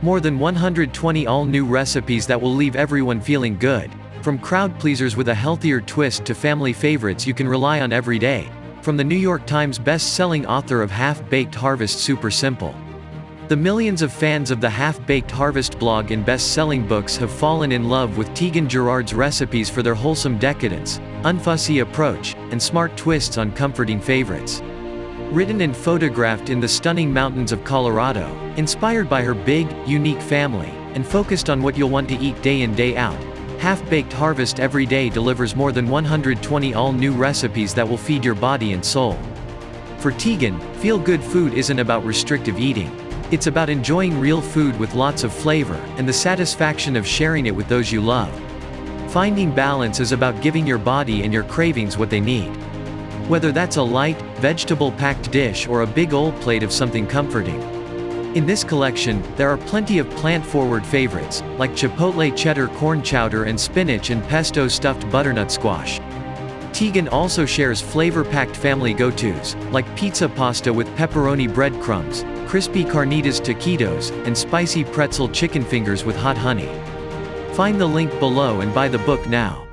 More than 120 all-new recipes that will leave everyone feeling good. From crowd pleasers with a healthier twist to family favorites you can rely on every day. From the New York Times best-selling author of Half-Baked Harvest Super Simple. The millions of fans of the Half-Baked Harvest blog and best-selling books have fallen in love with Tieghan Gerard's recipes for their wholesome decadence, unfussy approach, and smart twists on comforting favorites. Written and photographed in the stunning mountains of Colorado, inspired by her big, unique family, and focused on what you'll want to eat day in day out, Half-Baked Harvest every day delivers more than 120 all-new recipes that will feed your body and soul. For Tieghan, feel-good food isn't about restrictive eating. It's about enjoying real food with lots of flavor, and the satisfaction of sharing it with those you love. Finding balance is about giving your body and your cravings what they need. Whether that's a light, vegetable-packed dish or a big old plate of something comforting. In this collection, there are plenty of plant-forward favorites, like chipotle cheddar corn chowder and spinach and pesto stuffed butternut squash. Tieghan also shares flavor-packed family go-tos, like pizza pasta with pepperoni breadcrumbs, crispy carnitas taquitos, and spicy pretzel chicken fingers with hot honey. Find the link below and buy the book now.